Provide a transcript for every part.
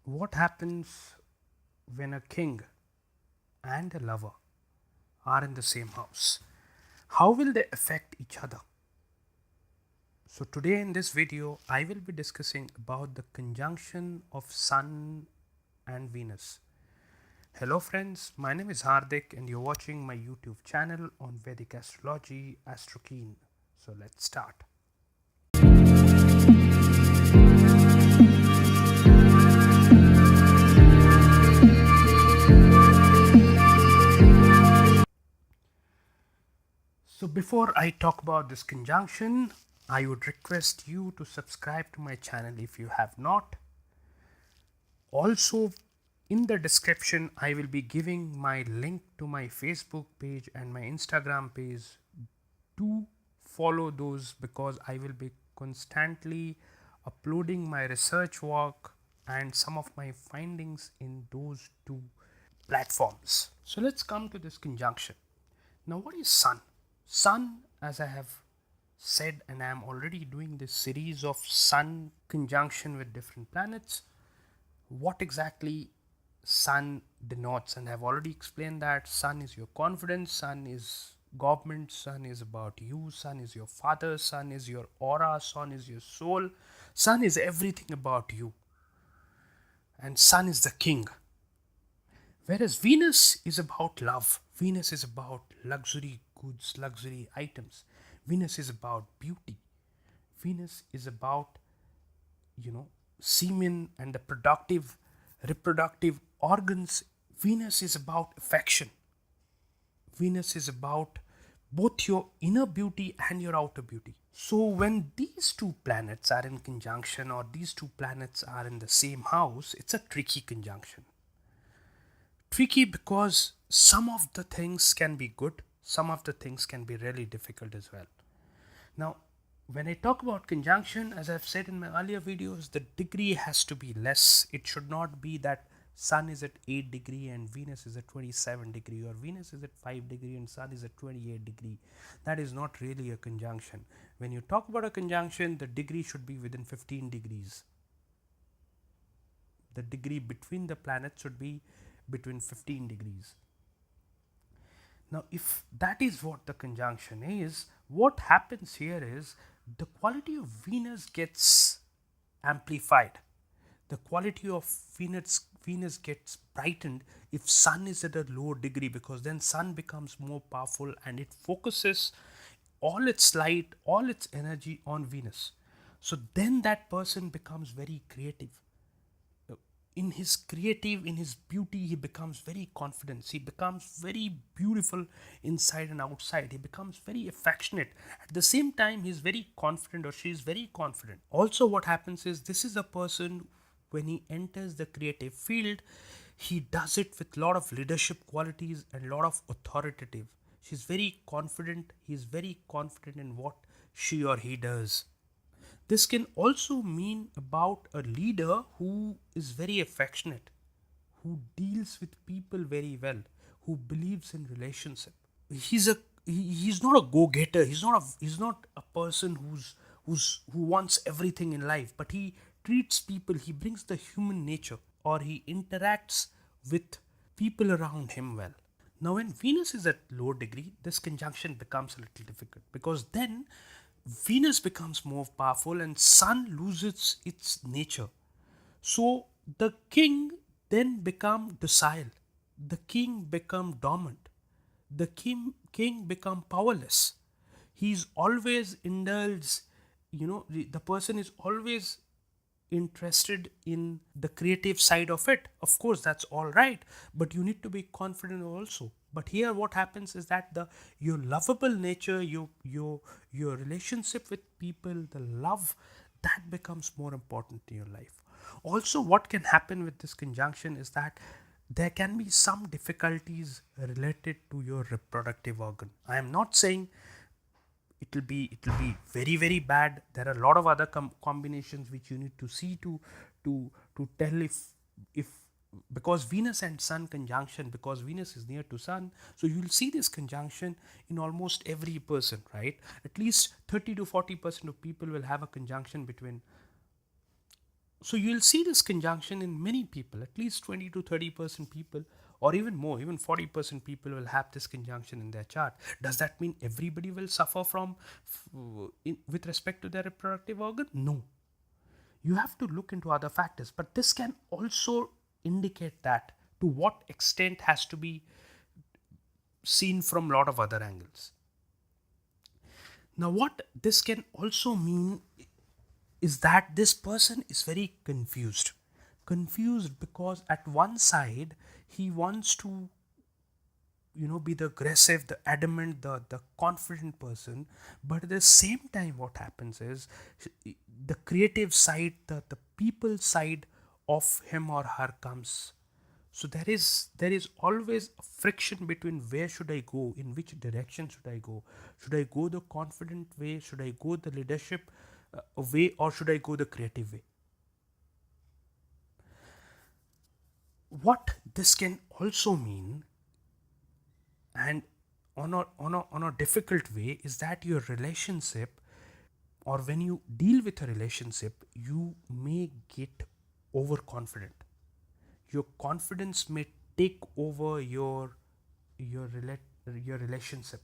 What happens when a king and a lover are in the same house? How will they affect each other? So today in this video, I will be discussing about the conjunction of Sun and Venus. Hello friends, my name is Hardik and you're watching my YouTube channel on Vedic Astrology, AstroKeen. So let's start. So before I talk about this conjunction, I would request you to subscribe to my channel if you have not. Also, in the description, I will be giving my link to my Facebook page and my Instagram page. Do follow those because I will be constantly uploading my research work and some of my findings in those two platforms. So let's come to this conjunction. Now, what is Sun? Sun, as I have said, and I am already doing this series of Sun conjunction with different planets. What exactly Sun denotes, and I've already explained that Sun is your confidence, Sun is government, Sun is about you, Sun is your father, Sun is your aura, Sun is your soul, Sun is everything about you, and Sun is the king. Whereas Venus is about love, Venus is about luxury goods, luxury items, Venus is about beauty, Venus is about, semen and the reproductive organs. Venus is about affection. Venus is about both your inner beauty and your outer beauty. So when these two planets are in conjunction or these two planets are in the same house, it's a tricky conjunction. Tricky because some of the things can be good, some of the things can be really difficult as well. Now, when I talk about conjunction, as I've said in my earlier videos, the degree has to be less. It should not be that Sun is at 8 degree and Venus is at 27 degree, or Venus is at 5 degree and Sun is at 28 degree. That is not really a conjunction. When you talk about a conjunction, the degree should be within 15 degrees. The degree between the planets should be between 15 degrees. Now, if that is what the conjunction is, what happens here is the quality of Venus gets amplified. The quality of Venus gets brightened if Sun is at a lower degree, because then Sun becomes more powerful and it focuses all its light, all its energy on Venus. So then that person becomes very creative. In his beauty, he becomes very confident, he becomes very beautiful inside and outside, he becomes very affectionate. At the same time, he's very confident, or she is very confident. Also, what happens is, this is a person, when he enters the creative field, he does it with a lot of leadership qualities and a lot of authoritative. She's very confident, he's very confident in what she or he does. This can also mean about a leader who is very affectionate, who deals with people very well, who believes in relationship. He's not a go-getter. He's not a person who wants everything in life, but he treats people. He brings the human nature, or he interacts with people around him well. Now, when Venus is at low degree, this conjunction becomes a little difficult, because then Venus becomes more powerful and Sun loses its nature. So the king then become docile. The king become dormant. The king become powerless. He's always indulged, the person is always interested in the creative side of it. Of course, that's all right, but you need to be confident also. But here what happens is that your lovable nature, your relationship with people, the love, that becomes more important in your life. Also, what can happen with this conjunction is that there can be some difficulties related to your reproductive organ. I am not saying it will be very, very bad. There are a lot of other combinations which you need to see to tell if because Venus and Sun conjunction, because Venus is near to Sun, so you'll see this conjunction in almost every person, right? At least 30 to 40% of people will have a conjunction between So you'll see this conjunction in many people, at least 20 to 30% people, or even more, even 40% people will have this conjunction in their chart. Does that mean everybody will suffer from with respect to their reproductive organ? No. You have to look into other factors, but this can also indicate that to what extent has to be seen from a lot of other angles. Now, what this can also mean is that this person is very confused. Confused because at one side he wants to, be the aggressive, the adamant, the confident person, but at the same time what happens is the creative side, the people side of him or her comes. So there is always a friction between where should I go, in which direction should I go the confident way, should I go the leadership way, or should I go the creative way. What this can also mean, and on a difficult way, is that your relationship, or when you deal with a relationship, you may get overconfident. Your confidence may take over your relationship,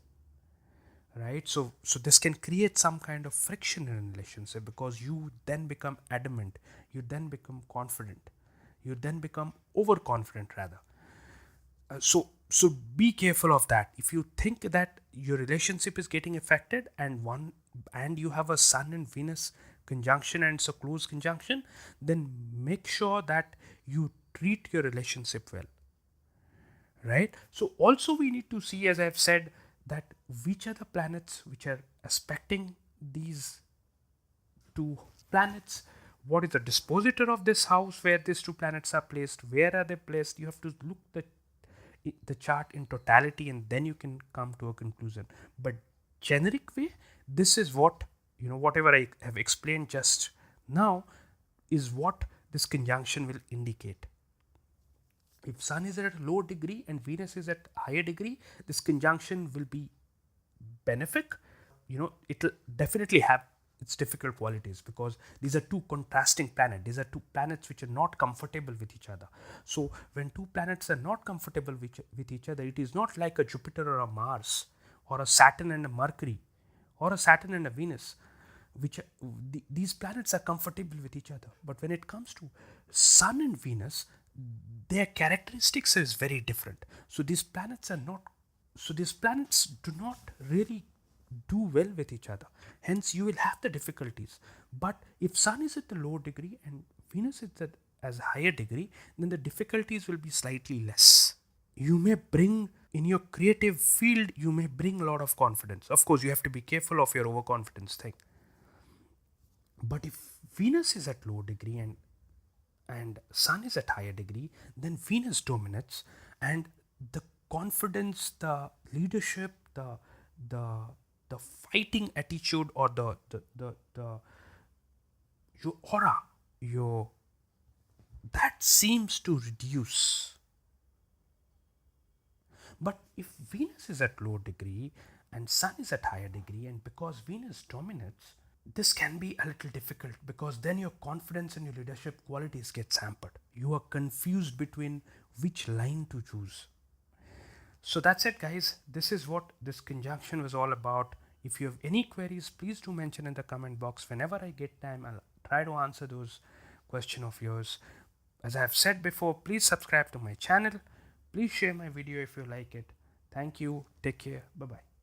right? So this can create some kind of friction in a relationship, because you then become adamant, you then become confident, you then become overconfident rather. So be careful of that. If you think that your relationship is getting affected, and you have a Sun and Venus conjunction, and it's a close conjunction, then make sure that you treat your relationship well, right? So also we need to see, as I've said, that which are the planets which are aspecting these two planets, what is the dispositor of this house where these two planets are placed, where are they placed. You have to look the chart in totality, and then you can come to a conclusion. But generic way, this is what, whatever I have explained just now is what this conjunction will indicate. If Sun is at a low degree and Venus is at higher degree, this conjunction will be benefic. It will definitely have its difficult qualities, because these are two contrasting planets. These are two planets which are not comfortable with each other. So when two planets are not comfortable with each other, it is not like a Jupiter or a Mars, or a Saturn and a Mercury, or a Saturn and a Venus, which these planets are comfortable with each other. But when it comes to Sun and Venus, their characteristics is very different. So these planets do not really do well with each other. Hence you will have the difficulties. But if Sun is at the low degree and Venus is at as higher degree, then the difficulties will be slightly less. You may bring, in your creative field, you may bring a lot of confidence. Of course, you have to be careful of your overconfidence thing. But if Venus is at low degree and Sun is at higher degree, then Venus dominates, and the confidence, the leadership, the fighting attitude, or the your aura, your that seems to reduce. But if Venus is at low degree and Sun is at higher degree, and because Venus dominates, this can be a little difficult, because then your confidence and your leadership qualities get hampered. You are confused between which line to choose. So that's it, guys. This is what this conjunction was all about. If you have any queries, please do mention in the comment box. Whenever I get time, I'll try to answer those questions of yours. As I have said before, please subscribe to my channel. Please share my video if you like it. Thank you. Take care. Bye-bye.